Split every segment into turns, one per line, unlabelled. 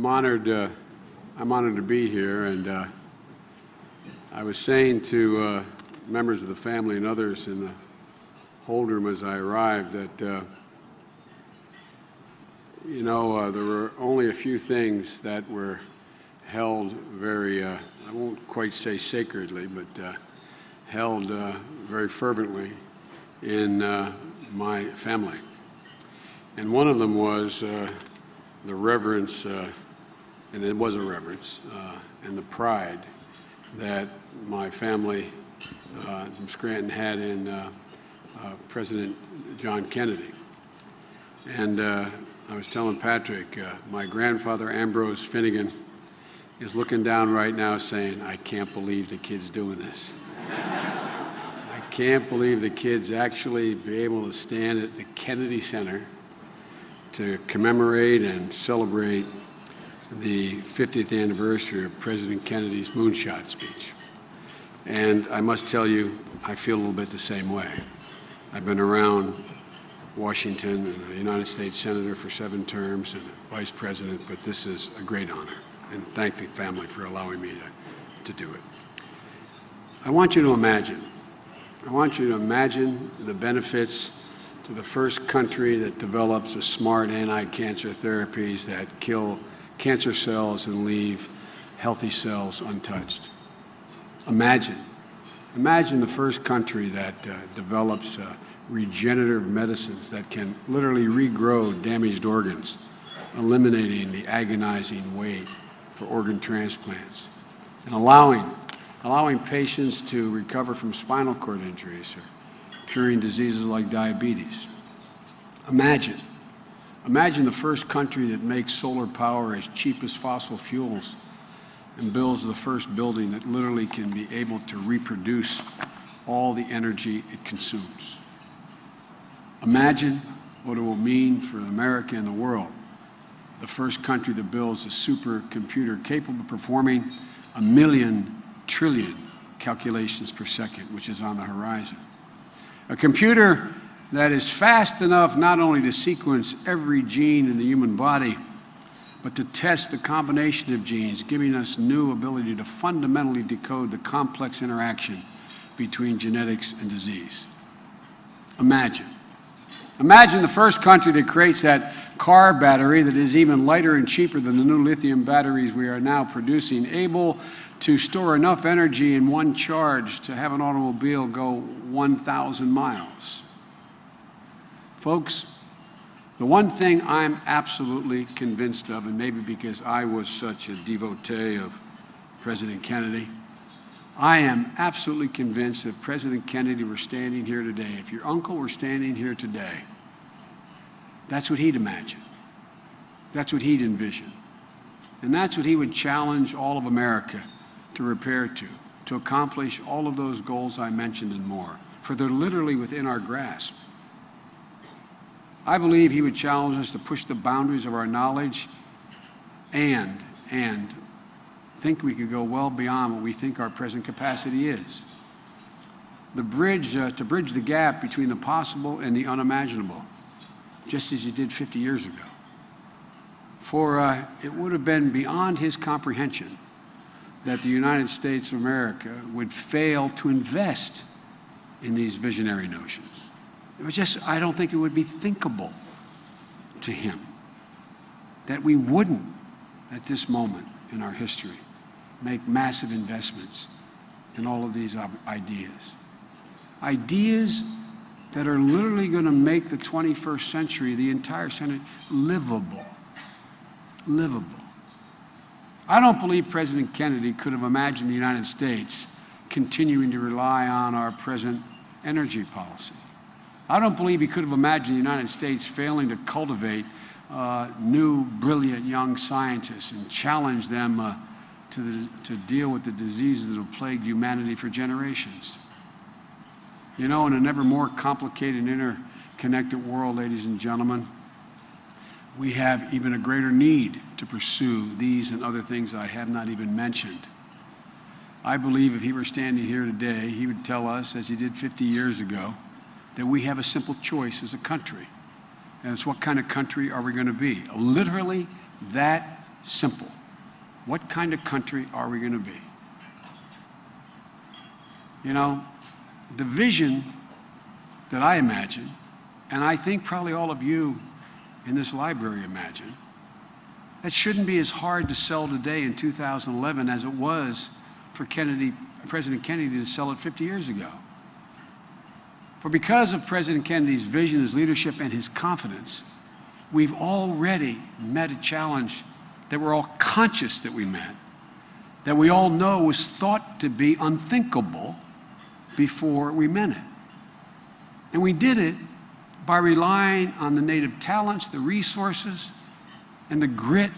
I'm honored to be here, and I was saying to members of the family and others in the hold room as I arrived that there were only a few things that were held very, I won't quite say sacredly, but held very fervently in my family. And one of them was the reverence, and it was a reverence, and the pride that my family from Scranton had in President John Kennedy. And I was telling Patrick, my grandfather Ambrose Finnegan is looking down right now saying, I can't believe the kid's doing this. I can't believe the kid's actually be able to stand at the Kennedy Center to commemorate and celebrate the 50th anniversary of President Kennedy's Moonshot speech. And I must tell you, I feel a little bit the same way. I've been around Washington and a United States Senator for 7 terms and a Vice President, but this is a great honor. And thank the family for allowing me to do it. I want you to imagine the benefits to the first country that develops a smart anti-cancer therapies that kill cancer cells and leave healthy cells untouched. Imagine the first country that develops regenerative medicines that can literally regrow damaged organs, eliminating the agonizing wait for organ transplants, and allowing patients to recover from spinal cord injuries or curing diseases like diabetes. Imagine the first country that makes solar power as cheap as fossil fuels and builds the first building that literally can be able to reproduce all the energy it consumes. Imagine what it will mean for America and the world. The first country that builds a supercomputer capable of performing 1,000,000 trillion calculations per second, which is on the horizon. A computer that is fast enough not only to sequence every gene in the human body, but to test the combination of genes, giving us new ability to fundamentally decode the complex interaction between genetics and disease. Imagine the first country that creates that car battery that is even lighter and cheaper than the new lithium batteries we are now producing, able to store enough energy in one charge to have an automobile go 1,000 miles. Folks, the one thing I'm absolutely convinced of, and maybe because I was such a devotee of President Kennedy, I am absolutely convinced that if President Kennedy were standing here today, if your uncle were standing here today, that's what he'd imagine. That's what he'd envision. And that's what he would challenge all of America to repair to accomplish all of those goals I mentioned and more, for they're literally within our grasp. I believe he would challenge us to push the boundaries of our knowledge and think we could go well beyond what we think our present capacity is. To bridge the gap between the possible and the unimaginable, just as he did 50 years ago. For it would have been beyond his comprehension that the United States of America would fail to invest in these visionary notions. It was just, I don't think it would be thinkable to him that we wouldn't, at this moment in our history, make massive investments in all of these ideas. Ideas that are literally going to make the 21st century, the entire century, livable. Livable. I don't believe President Kennedy could have imagined the United States continuing to rely on our present energy policy. I don't believe he could have imagined the United States failing to cultivate new, brilliant young scientists and challenge them to deal with the diseases that have plagued humanity for generations. You know, in an ever more complicated, interconnected world, ladies and gentlemen, we have even a greater need to pursue these and other things I have not even mentioned. I believe if he were standing here today, he would tell us, as he did 50 years ago, that we have a simple choice as a country. And it's what kind of country are we going to be? Literally that simple. What kind of country are we going to be? You know, the vision that I imagine, and I think probably all of you in this library imagine, that shouldn't be as hard to sell today in 2011 as it was for President Kennedy to sell it 50 years ago. For because of President Kennedy's vision, his leadership, and his confidence, we've already met a challenge that we're all conscious that we met, that we all know was thought to be unthinkable before we met it. And we did it by relying on the native talents, the resources, and the grit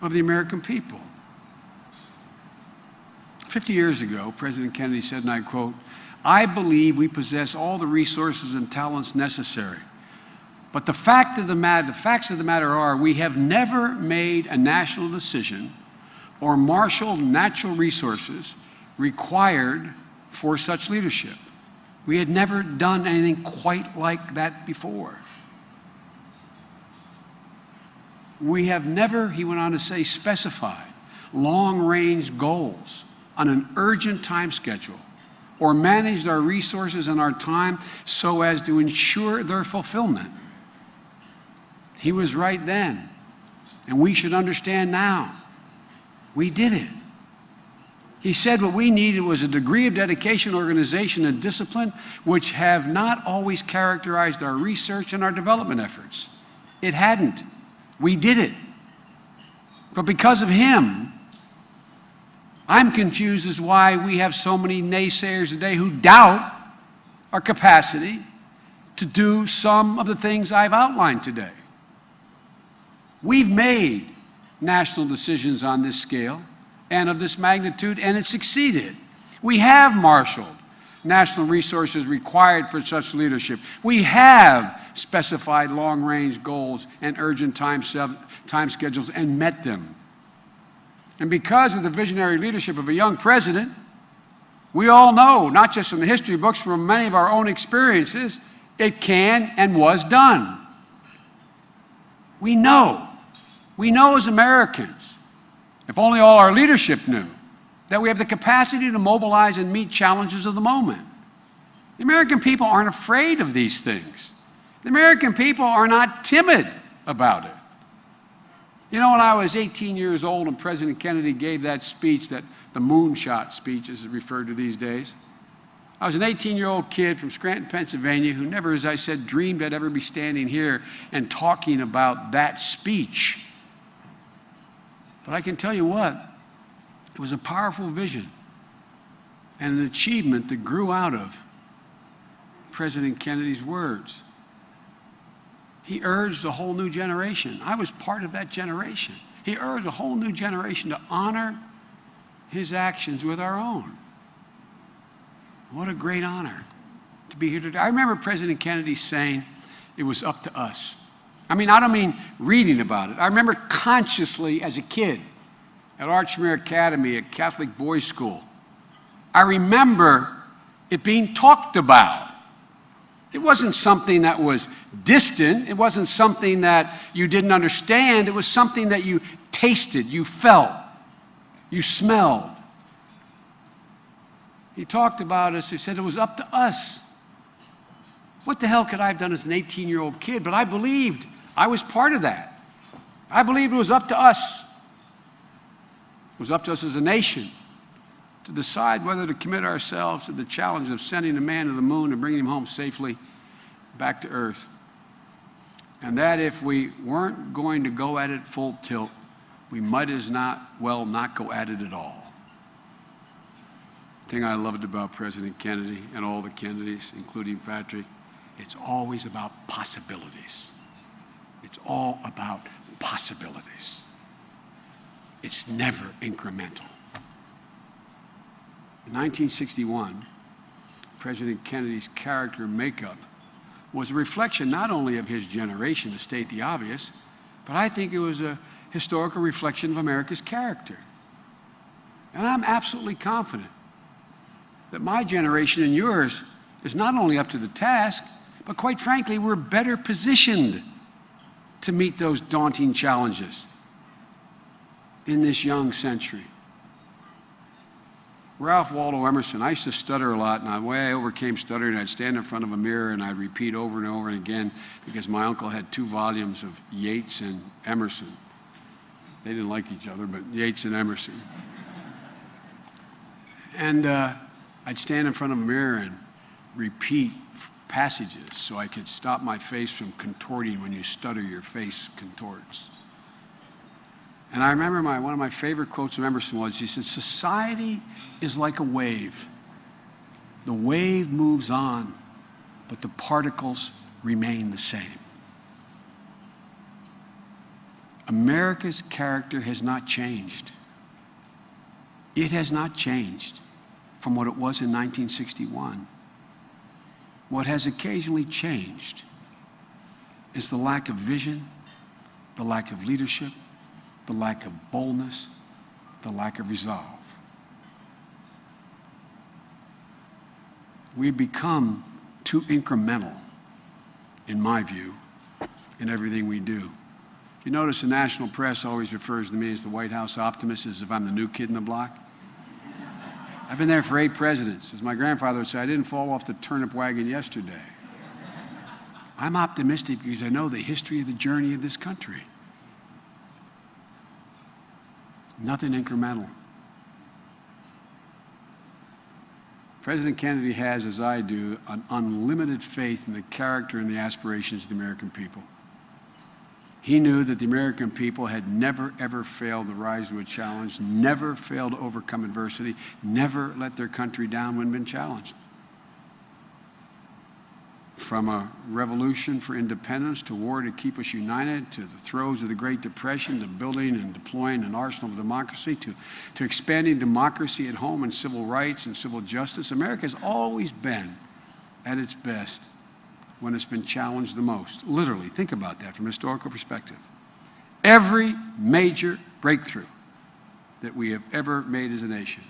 of the American people. 50 years ago, President Kennedy said, and I quote, "I believe we possess all the resources and talents necessary. But the facts of the matter are we have never made a national decision or marshaled natural resources required for such leadership. We had never done anything quite like that before. We have never," he went on to say, "specified long-range goals on an urgent time schedule or managed our resources and our time so as to ensure their fulfillment." He was right then, and we should understand now. We did it. He said what we needed was a degree of dedication, organization, and discipline which have not always characterized our research and our development efforts. It hadn't. We did it. But because of him, I'm confused as why we have so many naysayers today who doubt our capacity to do some of the things I've outlined today. We've made national decisions on this scale and of this magnitude, and it succeeded. We have marshaled national resources required for such leadership. We have specified long-range goals and urgent time schedules and met them. And because of the visionary leadership of a young president, we all know, not just from the history books, from many of our own experiences, it can and was done. We know as Americans, if only all our leadership knew, that we have the capacity to mobilize and meet challenges of the moment. The American people aren't afraid of these things. The American people are not timid about it. You know, when I was 18 years old and President Kennedy gave that speech, the Moonshot speech as it's referred to these days, I was an 18-year-old kid from Scranton, Pennsylvania, who never, as I said, dreamed I'd ever be standing here and talking about that speech. But I can tell you what, it was a powerful vision and an achievement that grew out of President Kennedy's words. He urged a whole new generation. I was part of that generation. He urged a whole new generation to honor his actions with our own. What a great honor to be here today. I remember President Kennedy saying it was up to us. I mean, I don't mean reading about it. I remember consciously as a kid at Archmere Academy, a Catholic boys' school. I remember it being talked about. It wasn't something that was distant. It wasn't something that you didn't understand. It was something that you tasted, you felt, you smelled. He talked about us. He said it was up to us. What the hell could I have done as an 18-year-old kid? But I believed I was part of that. I believed it was up to us. It was up to us as a nation to decide whether to commit ourselves to the challenge of sending a man to the moon and bringing him home safely back to Earth. And that if we weren't going to go at it full tilt, we might as well not go at it at all. The thing I loved about President Kennedy and all the Kennedys, including Patrick, it's always about possibilities. It's all about possibilities. It's never incremental. In 1961, President Kennedy's character and makeup was a reflection not only of his generation, to state the obvious, but I think it was a historical reflection of America's character. And I'm absolutely confident that my generation and yours is not only up to the task, but quite frankly, we're better positioned to meet those daunting challenges. in this young century. Ralph Waldo Emerson, I used to stutter a lot, and the way I overcame stuttering, I'd stand in front of a mirror and I'd repeat over and over again, because my uncle had 2 volumes of Yeats and Emerson. They didn't like each other, but Yeats and Emerson. And I'd stand in front of a mirror and repeat passages so I could stop my face from contorting. When you stutter, your face contorts. And I remember one of my favorite quotes of Emerson was, he said, "Society is like a wave. The wave moves on, but the particles remain the same." America's character has not changed. It has not changed from what it was in 1961. What has occasionally changed is the lack of vision, the lack of leadership, the lack of boldness, the lack of resolve. We've become too incremental, in my view, in everything we do. You notice the national press always refers to me as the White House optimist, as if I'm the new kid in the block. I've been there for 8 presidents. As my grandfather would say, I didn't fall off the turnip wagon yesterday. I'm optimistic because I know the history of the journey of this country. Nothing incremental. President Kennedy has, as I do, an unlimited faith in the character and the aspirations of the American people. He knew that the American people had never, ever failed to rise to a challenge, never failed to overcome adversity, never let their country down when been challenged. From a revolution for independence to war to keep us united, to the throes of the Great Depression, to building and deploying an arsenal of democracy, to expanding democracy at home and civil rights and civil justice, America has always been at its best when it's been challenged the most. Literally, think about that from a historical perspective. Every major breakthrough that we have ever made as a nation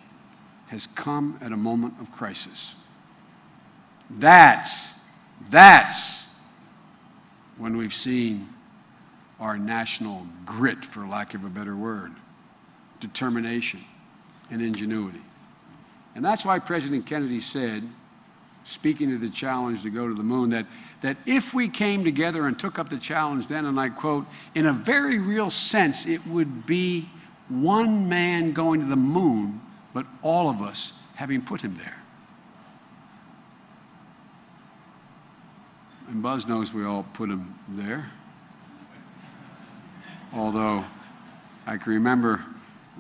has come at a moment of crisis. That's when we've seen our national grit, for lack of a better word, determination and ingenuity. And that's why President Kennedy said, speaking of the challenge to go to the moon, that if we came together and took up the challenge then, and I quote, in a very real sense, it would be one man going to the moon, but all of us having put him there. And Buzz knows we all put him there. Although I can remember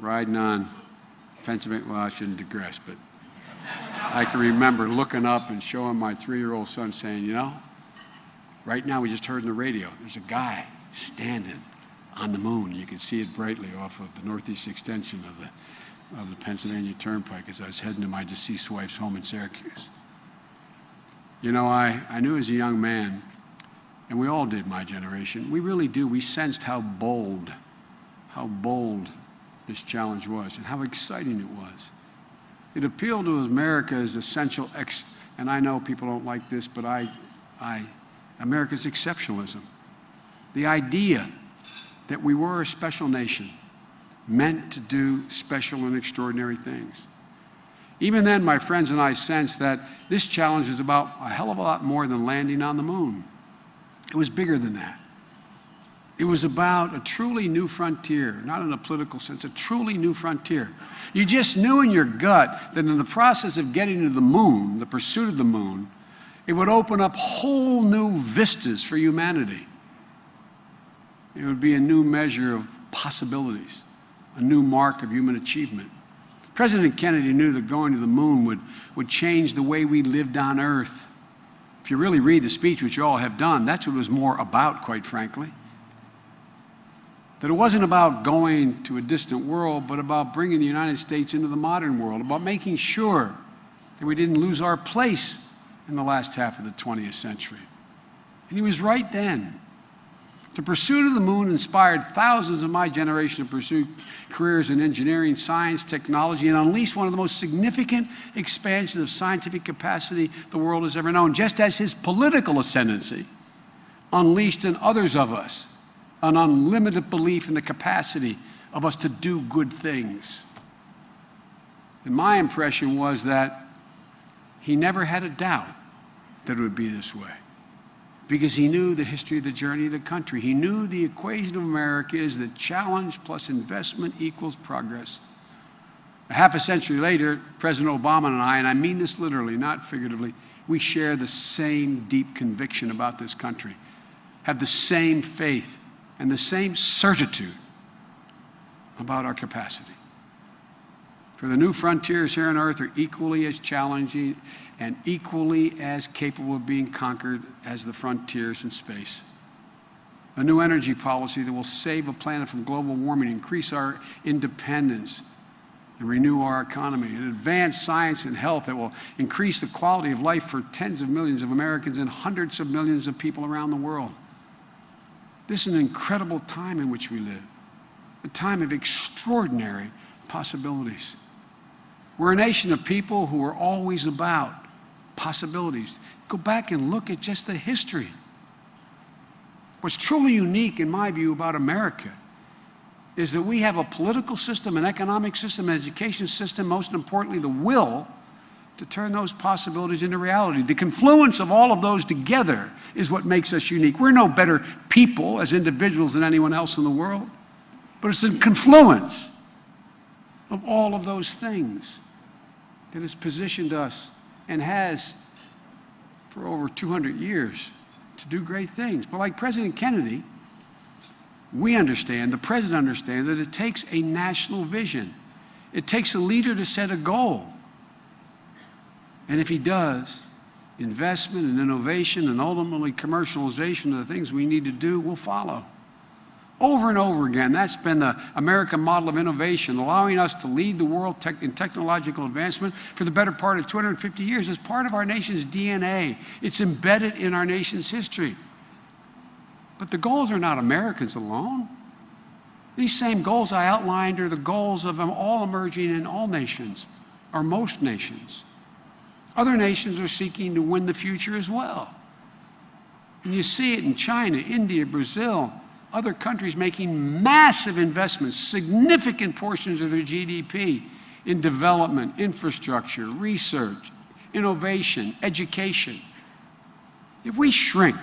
riding on Pennsylvania, well, I shouldn't digress, but I can remember looking up and showing my 3-year-old son saying, you know, right now we just heard on the radio, there's a guy standing on the moon. You can see it brightly off of the northeast extension of the Pennsylvania Turnpike as I was heading to my deceased wife's home in Syracuse. You know, I knew as a young man, and we all did, my generation, we really do, we sensed how bold this challenge was and how exciting it was. It appealed to America's essential, and I know people don't like this, but America's exceptionalism. The idea that we were a special nation, meant to do special and extraordinary things. Even then, my friends and I sensed that this challenge is about a hell of a lot more than landing on the moon. It was bigger than that. It was about a truly new frontier, not in a political sense, a truly new frontier. You just knew in your gut that in the process of getting to the moon, the pursuit of the moon, it would open up whole new vistas for humanity. It would be a new measure of possibilities, a new mark of human achievement. President Kennedy knew that going to the moon would change the way we lived on Earth. If you really read the speech, which you all have done, that's what it was more about, quite frankly. That it wasn't about going to a distant world, but about bringing the United States into the modern world, about making sure that we didn't lose our place in the last half of the 20th century. And he was right then. The pursuit of the moon inspired thousands of my generation to pursue careers in engineering, science, technology, and unleashed one of the most significant expansions of scientific capacity the world has ever known, just as his political ascendancy unleashed in others of us an unlimited belief in the capacity of us to do good things. And my impression was that he never had a doubt that it would be this way, because he knew the history of the journey of the country. He knew the equation of America is that challenge plus investment equals progress. A half a century later, President Obama and I mean this literally, not figuratively, we share the same deep conviction about this country, have the same faith and the same certitude about our capacity. For the new frontiers here on earth are equally as challenging and equally as capable of being conquered as the frontiers in space. A new energy policy that will save the planet from global warming, increase our independence, and renew our economy. An advanced science and health that will increase the quality of life for tens of millions of Americans and hundreds of millions of people around the world. This is an incredible time in which we live, a time of extraordinary possibilities. We're a nation of people who are always about possibilities. Go back and look at just the history. What's truly unique, in my view, about America is that we have a political system, an economic system, an education system, most importantly, the will to turn those possibilities into reality. The confluence of all of those together is what makes us unique. We're no better people as individuals than anyone else in the world, but it's the confluence of all of those things that has positioned us and has for over 200 years to do great things. But like President Kennedy, we understand, the president understands, that it takes a national vision. It takes a leader to set a goal. And if he does, investment and innovation and ultimately commercialization of the things we need to do will follow. Over and over again, that's been the American model of innovation, allowing us to lead the world in technological advancement for the better part of 250 years as part of our nation's DNA. It's embedded in our nation's history. But the goals are not Americans alone. These same goals I outlined are the goals of all emerging in all nations, or most nations. Other nations are seeking to win the future as well. And you see it in China, India, Brazil, other countries making massive investments, significant portions of their GDP in development, infrastructure, research, innovation, education. If we shrink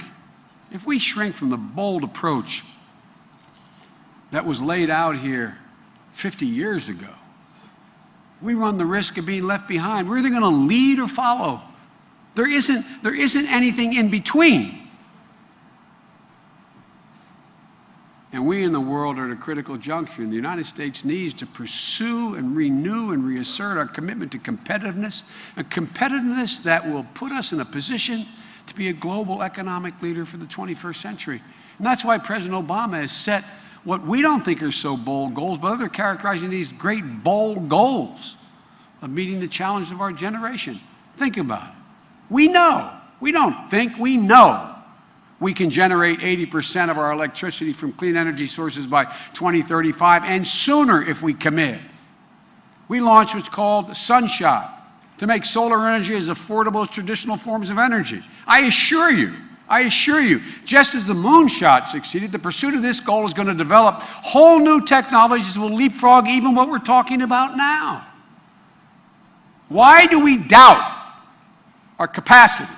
from the bold approach that was laid out here 50 years ago, we run the risk of being left behind. We're either going to lead or follow. There isn't anything in between. And we in the world are at a critical juncture. The United States needs to pursue and renew and reassert our commitment to competitiveness, a competitiveness that will put us in a position to be a global economic leader for the 21st century. And that's why President Obama has set what we don't think are so bold goals, but others are characterizing these great bold goals of meeting the challenge of our generation. Think about it. We know, we don't think, we know we can generate 80% of our electricity from clean energy sources by 2035 and sooner if we commit. We launched what's called Moonshot to make solar energy as affordable as traditional forms of energy. I assure you, just as the Moonshot succeeded, the pursuit of this goal is going to develop whole new technologies that will leapfrog even what we're talking about now. Why do we doubt our capacity,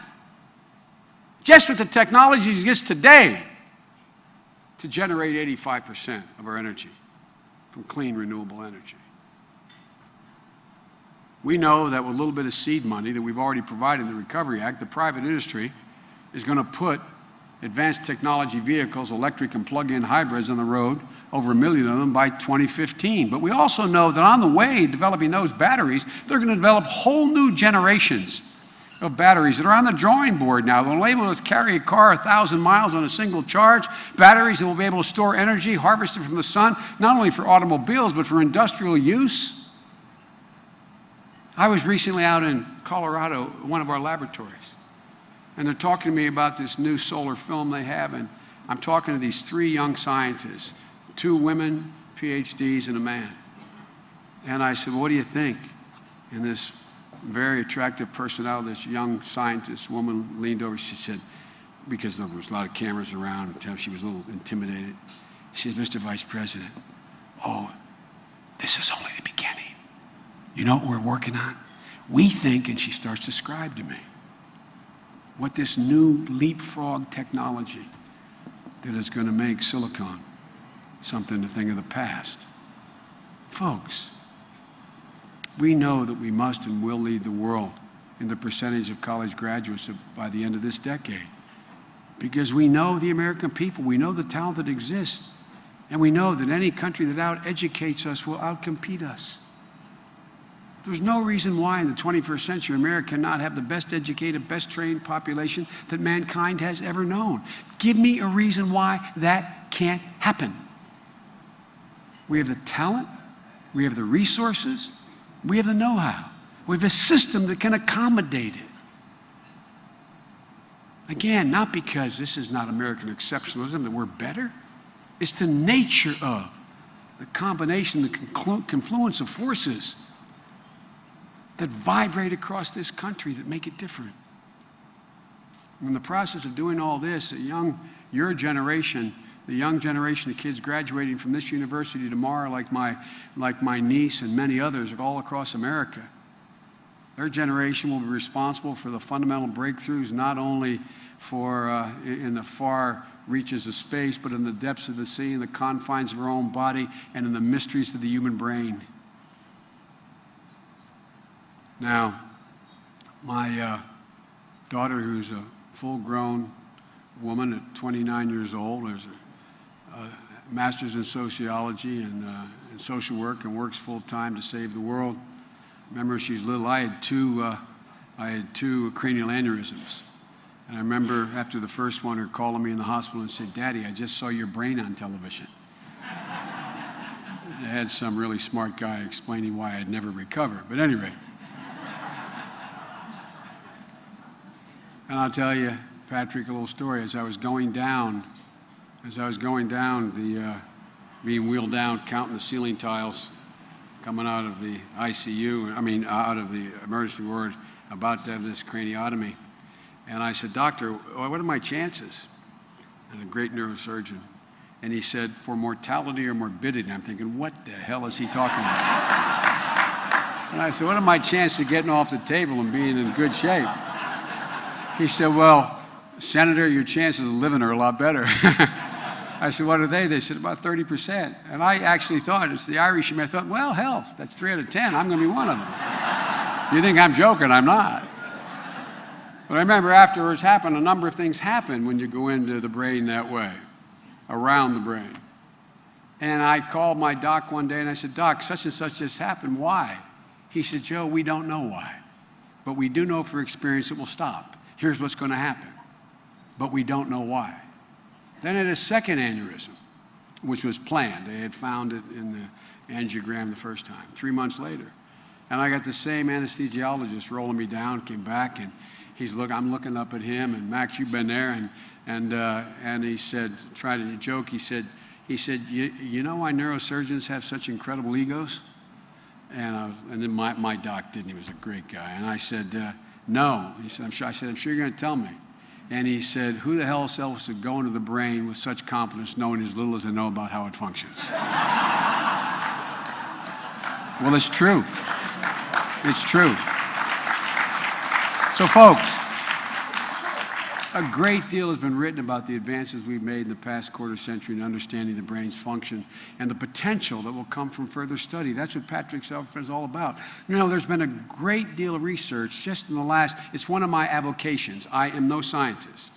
just with the technologies exist today, to generate 85% of our energy from clean, renewable energy? We know that with a little bit of seed money that we've already provided in the Recovery Act, the private industry is going to put advanced technology vehicles, electric and plug-in hybrids, on the road, over 1 million of them by 2015. But we also know that on the way developing those batteries, they're going to develop whole new generations of batteries that are on the drawing board now. They'll enable us to carry a car 1,000 miles on a single charge, batteries that will be able to store energy harvested from the sun, not only for automobiles, but for industrial use. I was recently out in Colorado, one of our laboratories, and they're talking to me about this new solar film they have, and I'm talking to these 3 young scientists, 2 women, PhDs, and a man. And I said, what do you think? And this very attractive personality, this young scientist woman, leaned over. She said, because there was a lot of cameras around, and she was a little intimidated. She said, Mr. Vice President, oh, this is only the beginning. You know what we're working on? We think, and she starts to describe to me, what this new leapfrog technology that is going to make silicon something a thing of the past. Folks, we know that we must and will lead the world in the percentage of college graduates by the end of this decade. Because we know the American people, we know the talent that exists, and we know that any country that out-educates us will out-compete us. There's no reason why in the 21st century America cannot have the best educated, best trained population that mankind has ever known. Give me a reason why that can't happen. We have the talent, we have the resources, we have the know-how. We have a system that can accommodate it. Again, not because this is not American exceptionalism, that we're better. It's the nature of the combination, the confluence of forces that vibrate across this country that make it different. In the process of doing all this, your generation, the young generation of kids graduating from this university tomorrow, like my niece and many others all across America, their generation will be responsible for the fundamental breakthroughs, not only for in the far reaches of space, but in the depths of the sea, in the confines of our own body, and in the mysteries of the human brain. Now, my daughter, who's a full-grown woman at 29 years old, has a master's in sociology and social work, and works full-time to save the world. Remember, she's little. I had two cranial aneurysms. And I remember after the first one, her calling me in the hospital and said, "Daddy, I just saw your brain on television." I had some really smart guy explaining why I'd never recover. But anyway. And I'll tell you, Patrick, a little story. As I was going down, being wheeled down, counting the ceiling tiles, coming out of the ICU, out of the emergency ward, about to have this craniotomy. And I said, "Doctor, what are my chances?" And a great neurosurgeon. And he said, "For mortality or morbidity." I'm thinking, what the hell is he talking about? And I said, "What are my chances of getting off the table and being in good shape?" He said, "Well, Senator, your chances of living are a lot better." I said, "What are they?" They said, "About 30%. And I actually thought, it's the Irish in me, I thought, well, hell, that's 3 out of 10. I'm going to be one of them. You think I'm joking? I'm not. But I remember afterwards a number of things happen when you go into the brain that way, around the brain. And I called my doc one day and I said, "Doc, such and such just happened. Why?" He said, "Joe, we don't know why. But we do know for experience it will stop. Here's what's going to happen. But we don't know why." Then I had a second aneurysm, which was planned. They had found it in the angiogram the first time, 3 months later. And I got the same anesthesiologist rolling me down, came back, and I'm looking up at him, and "Max, you've been there," and he said, tried to joke, he said, you know why neurosurgeons have such incredible egos? And then my doc didn't. He was a great guy. And I said, "No." He said, I'm sure you're going to tell me. And he said, "Who the hell else would go into the brain with such confidence, knowing as little as they know about how it functions?" Well, it's true. It's true. So, folks, a great deal has been written about the advances we've made in the past quarter century in understanding the brain's function and the potential that will come from further study. That's what Patrick's is all about. You know, there's been a great deal of research just in the last, it's one of my avocations. I am no scientist,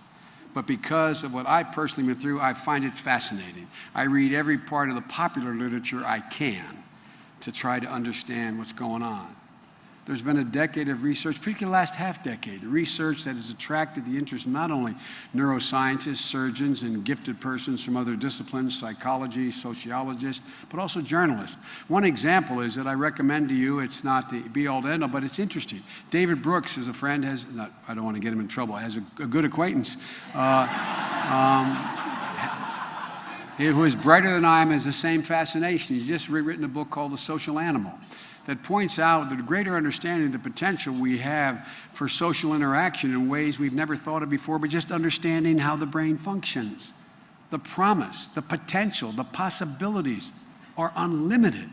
but because of what I personally went through, I find it fascinating. I read every part of the popular literature I can to try to understand what's going on. There's been a decade of research, particularly the last half-decade, research that has attracted the interest of not only neuroscientists, surgeons, and gifted persons from other disciplines, psychology, sociologists, but also journalists. One example is that I recommend to you, it's not the be-all to end-all, but it's interesting. David Brooks is a friend, I don't want to get him in trouble, has a good acquaintance. Who is brighter than I am, has the same fascination. He's just rewritten a book called The Social Animal, that points out the greater understanding of the potential we have for social interaction in ways we've never thought of before, but just understanding how the brain functions. The promise, the potential, the possibilities are unlimited.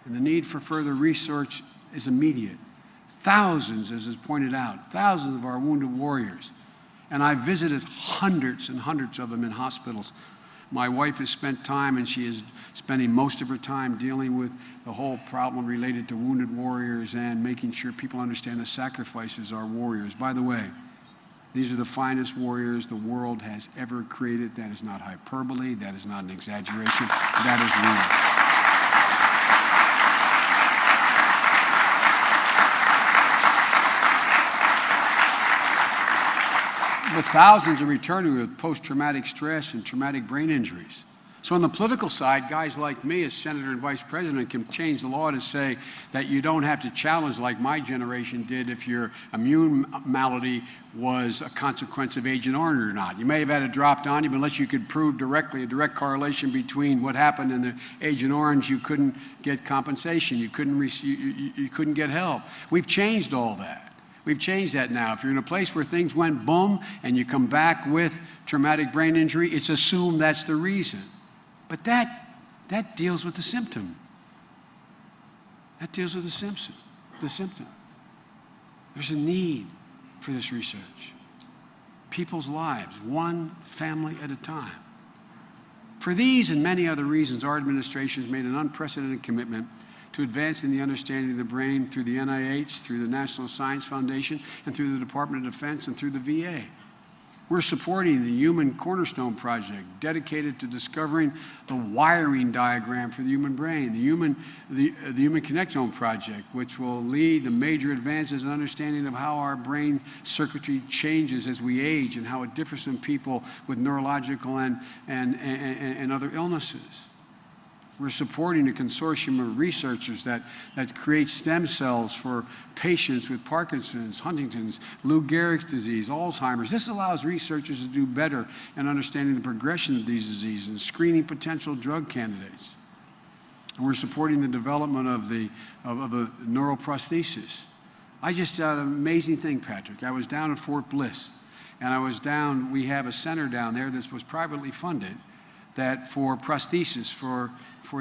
And the need for further research is immediate. Thousands, as is pointed out, thousands of our wounded warriors. And I visited hundreds and hundreds of them in hospitals. My wife has spent time, and she is spending most of her time dealing with the whole problem related to wounded warriors and making sure people understand the sacrifices our warriors. By the way, these are the finest warriors the world has ever created. That is not hyperbole. That is not an exaggeration. That is real. But thousands are returning with post-traumatic stress and traumatic brain injuries. So on the political side, guys like me as Senator and Vice President can change the law to say that you don't have to challenge like my generation did if your immune malady was a consequence of Agent Orange or not. You may have had it dropped on you, but unless you could prove directly a direct correlation between what happened and the Agent Orange, you couldn't get compensation. You couldn't get help. We've changed all that. We've changed that now. If you're in a place where things went boom and you come back with traumatic brain injury, it's assumed that's the reason. But that deals with the symptom. That deals with the symptom. There's a need for this research. People's lives, one family at a time. For these and many other reasons, our administration has made an unprecedented commitment to advancing the understanding of the brain through the NIH, through the National Science Foundation, and through the Department of Defense and through the VA. We're supporting the Human Cornerstone Project, dedicated to discovering the wiring diagram for the human brain, the Human Connectome Project, which will lead the major advances in understanding of how our brain circuitry changes as we age and how it differs from people with neurological and other illnesses. We're supporting a consortium of researchers that create stem cells for patients with Parkinson's, Huntington's, Lou Gehrig's disease, Alzheimer's. This allows researchers to do better in understanding the progression of these diseases and screening potential drug candidates. And we're supporting the development of a neuroprosthesis. I just had an amazing thing, Patrick. I was down in Fort Bliss, and we have a center down there that was privately funded for prosthesis for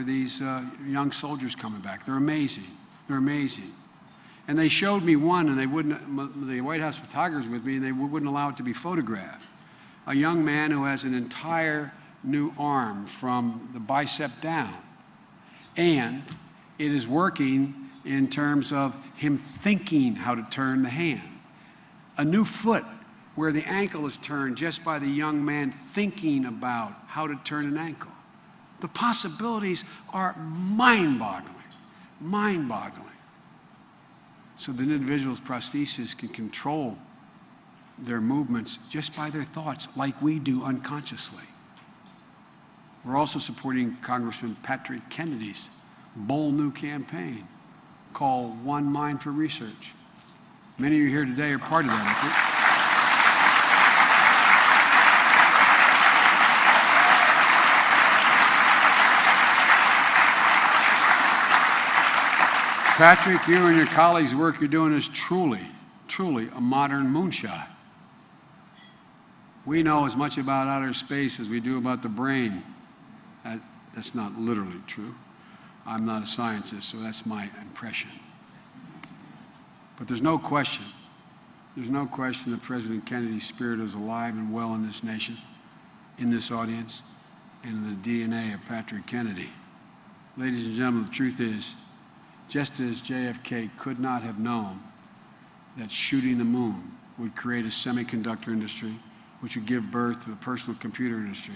these young soldiers coming back. They're amazing. They're amazing. And they showed me one, and the White House photographers with me, and they wouldn't allow it to be photographed. A young man who has an entire new arm from the bicep down. And it is working in terms of him thinking how to turn the hand. A new foot where the ankle is turned just by the young man thinking about how to turn an ankle. The possibilities are mind-boggling, mind-boggling. So that individual's prosthesis can control their movements just by their thoughts, like we do unconsciously. We're also supporting Congressman Patrick Kennedy's bold new campaign called One Mind for Research. Many of you here today are part of that effort. Patrick, you and your colleagues, the work you're doing is truly, truly a modern moonshot. We know as much about outer space as we do about the brain. That's not literally true. I'm not a scientist, so that's my impression. But there's no question that President Kennedy's spirit is alive and well in this nation, in this audience, and in the DNA of Patrick Kennedy. Ladies and gentlemen, the truth is, just as JFK could not have known that shooting the moon would create a semiconductor industry, which would give birth to the personal computer industry,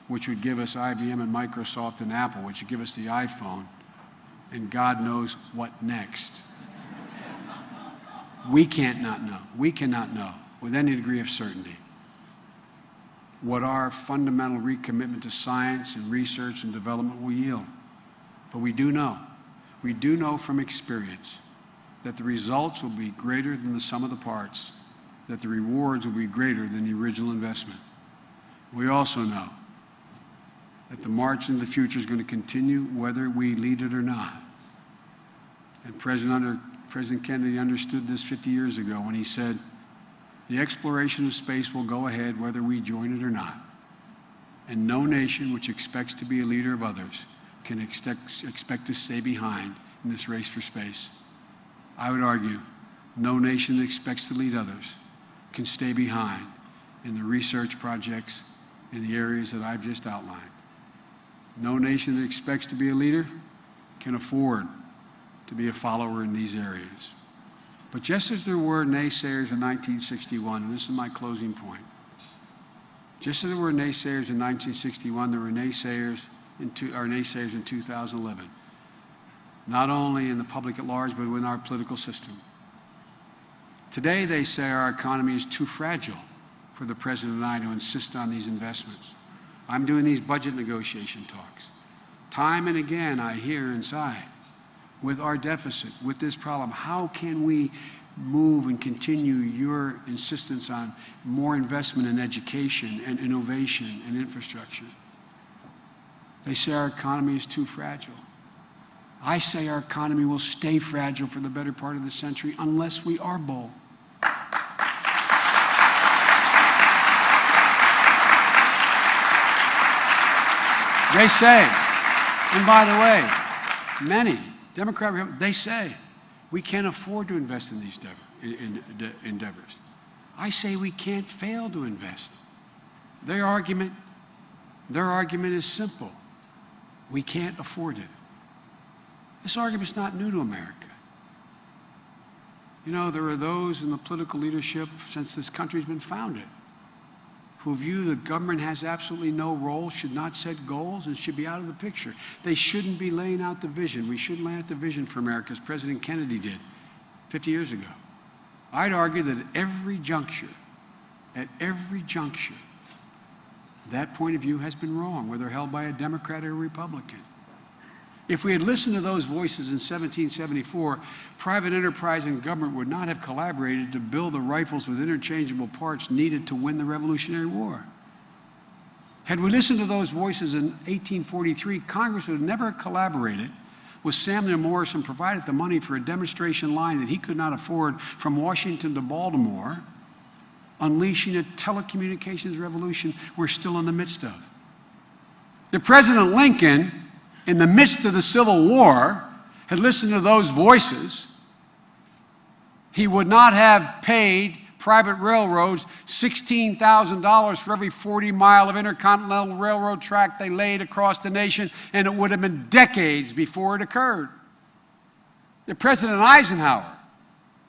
which would give us IBM and Microsoft and Apple, which would give us the iPhone, and God knows what next. We can't not know. We cannot know with any degree of certainty what our fundamental recommitment to science and research and development will yield. But we do know from experience that the results will be greater than the sum of the parts, that the rewards will be greater than the original investment. We also know that the march into the future is going to continue whether we lead it or not. And President Kennedy understood this 50 years ago when he said, the exploration of space will go ahead whether we join it or not. And no nation which expects to be a leader of others can expect to stay behind in this race for space. I would argue no nation that expects to lead others can stay behind in the research projects in the areas that I've just outlined. No nation that expects to be a leader can afford to be a follower in these areas. But just as there were naysayers in 1961, and this is my closing point, just as there were naysayers in 1961, there were naysayers in 2011, not only in the public at large, but within our political system. Today, they say our economy is too fragile for the President and I to insist on these investments. I'm doing these budget negotiation talks. Time and again, I hear inside, with our deficit, with this problem, how can we move and continue your insistence on more investment in education and innovation and infrastructure? They say our economy is too fragile. I say our economy will stay fragile for the better part of the century unless we are bold. They say, and by the way, many Democrat, they say we can't afford to invest in these endeavors. I say we can't fail to invest. Their argument is simple. We can't afford it. This argument is not new to America. You know, there are those in the political leadership since this country's been founded who view the government has absolutely no role, should not set goals, and should be out of the picture. They shouldn't be laying out the vision. We shouldn't lay out the vision for America as President Kennedy did 50 years ago. I'd argue that at every juncture, that point of view has been wrong, whether held by a Democrat or a Republican. If we had listened to those voices in 1774, private enterprise and government would not have collaborated to build the rifles with interchangeable parts needed to win the Revolutionary War. Had we listened to those voices in 1843, Congress would have never collaborated with Samuel Morse and provided the money for a demonstration line that he could not afford from Washington to Baltimore, unleashing a telecommunications revolution we're still in the midst of. If President Lincoln, in the midst of the Civil War, had listened to those voices, he would not have paid private railroads $16,000 for every 40 mile of intercontinental railroad track they laid across the nation, and it would have been decades before it occurred. If President Eisenhower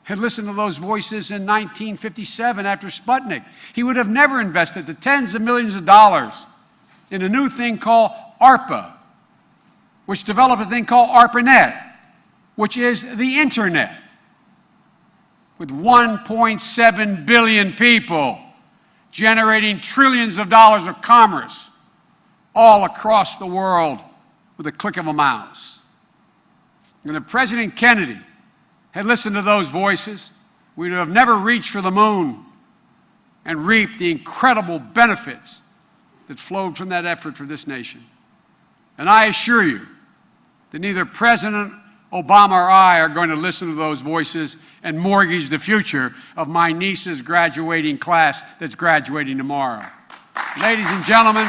had listened to those voices in 1957 after Sputnik, he would have never invested the tens of millions of dollars in a new thing called ARPA, which developed a thing called ARPANET, which is the internet, with 1.7 billion people generating trillions of dollars of commerce all across the world with a click of a mouse. And if President Kennedy had listened to those voices, we would have never reached for the moon and reaped the incredible benefits that flowed from that effort for this nation. And I assure you that neither President Obama or I are going to listen to those voices and mortgage the future of my niece's graduating class that's graduating tomorrow. Ladies and gentlemen,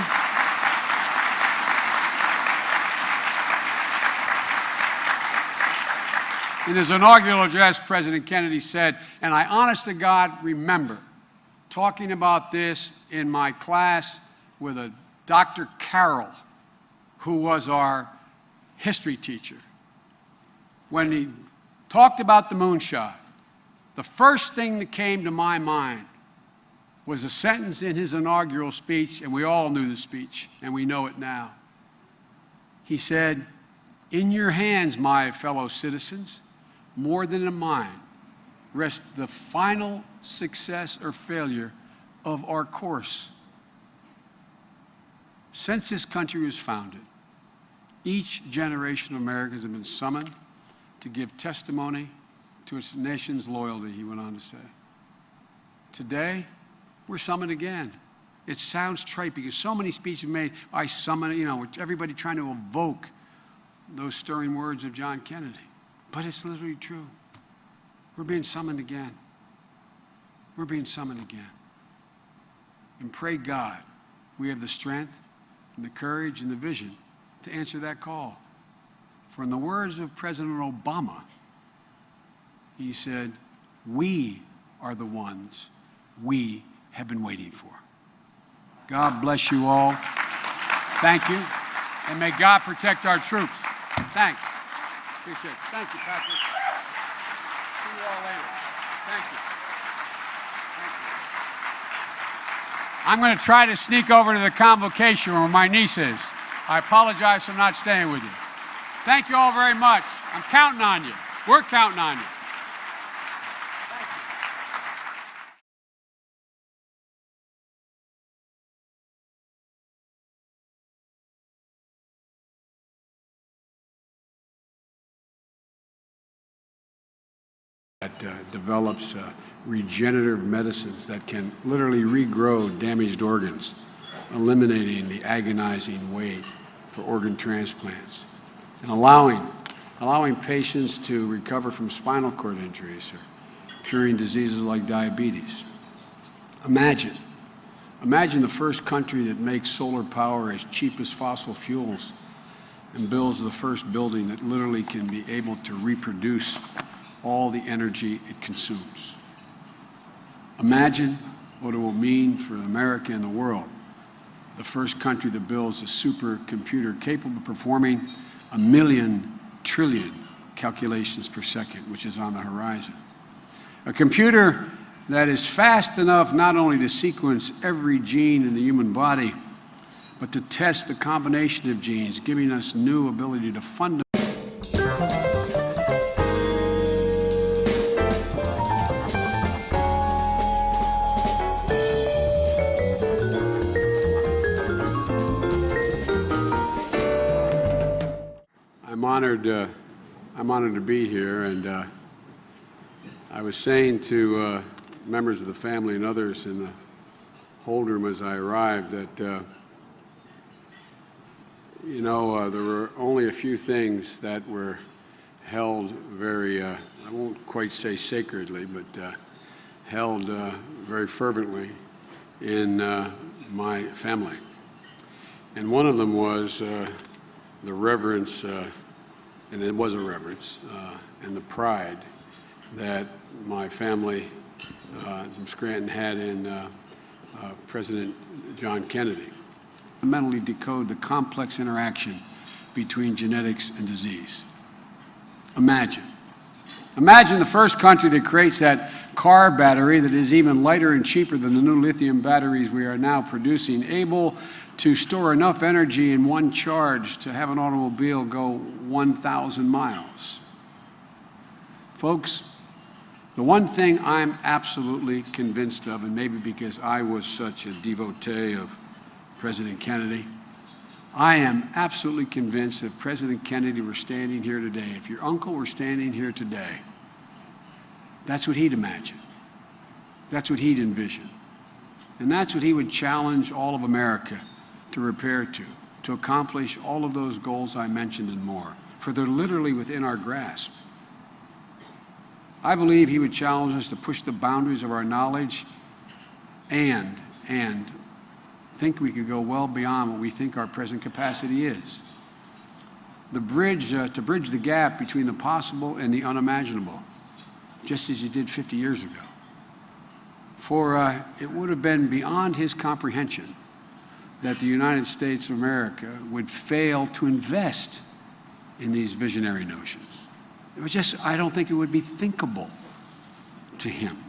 in his inaugural address, President Kennedy said, and I honest to God remember talking about this in my class with a Dr. Carroll, who was our history teacher. When he talked about the moonshot, the first thing that came to my mind was a sentence in his inaugural speech, and we all knew the speech, and we know it now. He said, "In your hands, my fellow citizens, more than in mine, rests the final success or failure of our course." Since this country was founded, each generation of Americans have been summoned to give testimony to its nation's loyalty, he went on to say. Today, we're summoned again. It sounds trite because so many speeches made, I summon, with everybody trying to evoke those stirring words of John Kennedy. But it's literally true. We're being summoned again. We're being summoned again. And pray God we have the strength and the courage and the vision to answer that call. For in the words of President Obama, he said, "We are the ones we have been waiting for." God bless you all. Thank you. And may God protect our troops. Thanks. Appreciate it. Thank you, Patrick. See you all later. Thank you. I'm going to try to sneak over to the convocation room where my niece is. I apologize for not staying with you. Thank you all very much. I'm counting on you. We're counting on you. That develops regenerative medicines that can literally regrow damaged organs, eliminating the agonizing wait for organ transplants, and allowing patients to recover from spinal cord injuries or curing diseases like diabetes. Imagine the first country that makes solar power as cheap as fossil fuels and builds the first building that literally can be able to reproduce all the energy it consumes. Imagine what it will mean for America and the world. The first country that builds a supercomputer capable of performing 1,000,000 trillion calculations per second, which is on the horizon. A computer that is fast enough not only to sequence every gene in the human body, but to test the combination of genes, giving us new ability to fundamentally I'm honored to be here, and I was saying to members of the family and others in the hold room as I arrived that there were only a few things that were held very, I won't quite say sacredly, but held very fervently in my family. And one of them was the reverence, and it was a reverence, and the pride that my family from Scranton had in President John Kennedy. Fundamentally decode the complex interaction between genetics and disease. Imagine the first country that creates that car battery that is even lighter and cheaper than the new lithium batteries we are now producing, able to store enough energy in one charge to have an automobile go 1,000 miles. Folks, the one thing I'm absolutely convinced of, and maybe because I was such a devotee of President Kennedy, I am absolutely convinced that if President Kennedy were standing here today, if your uncle were standing here today, that's what he'd imagine. That's what he'd envision. And that's what he would challenge all of America to repair to accomplish all of those goals I mentioned and more, for they're literally within our grasp. I believe he would challenge us to push the boundaries of our knowledge and think we could go well beyond what we think our present capacity is. To bridge the gap between the possible and the unimaginable, just as he did 50 years ago. For it would have been beyond his comprehension that the United States of America would fail to invest in these visionary notions. It was just, I don't think it would be thinkable to him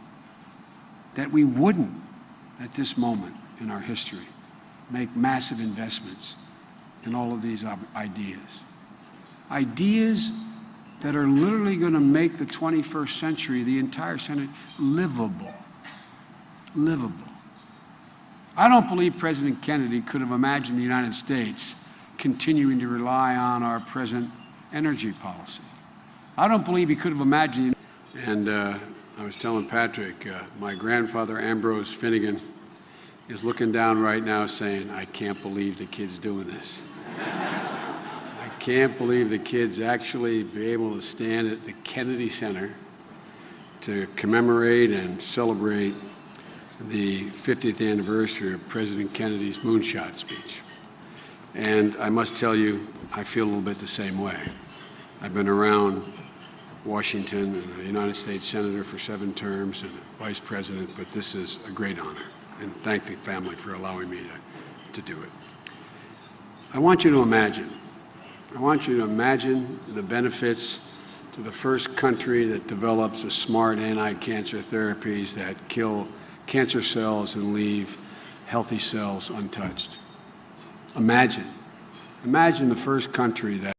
that we wouldn't, at this moment in our history, make massive investments in all of these ideas. Ideas that are literally going to make the 21st century, the entire century, livable. Livable. I don't believe President Kennedy could have imagined the United States continuing to rely on our present energy policy. I don't believe he could have imagined. And I was telling Patrick, my grandfather Ambrose Finnegan is looking down right now saying, I can't believe the kid's doing this. I can't believe the kid's actually be able to stand at the Kennedy Center to commemorate and celebrate the 50th anniversary of President Kennedy's Moonshot speech. And I must tell you, I feel a little bit the same way. I've been around Washington and a United States Senator for 7 terms and a Vice President, but this is a great honor, and thank the family for allowing me to do it. I want you to imagine the benefits to the first country that develops a smart anti-cancer therapies that kill cancer cells and leave healthy cells untouched. Imagine the first country that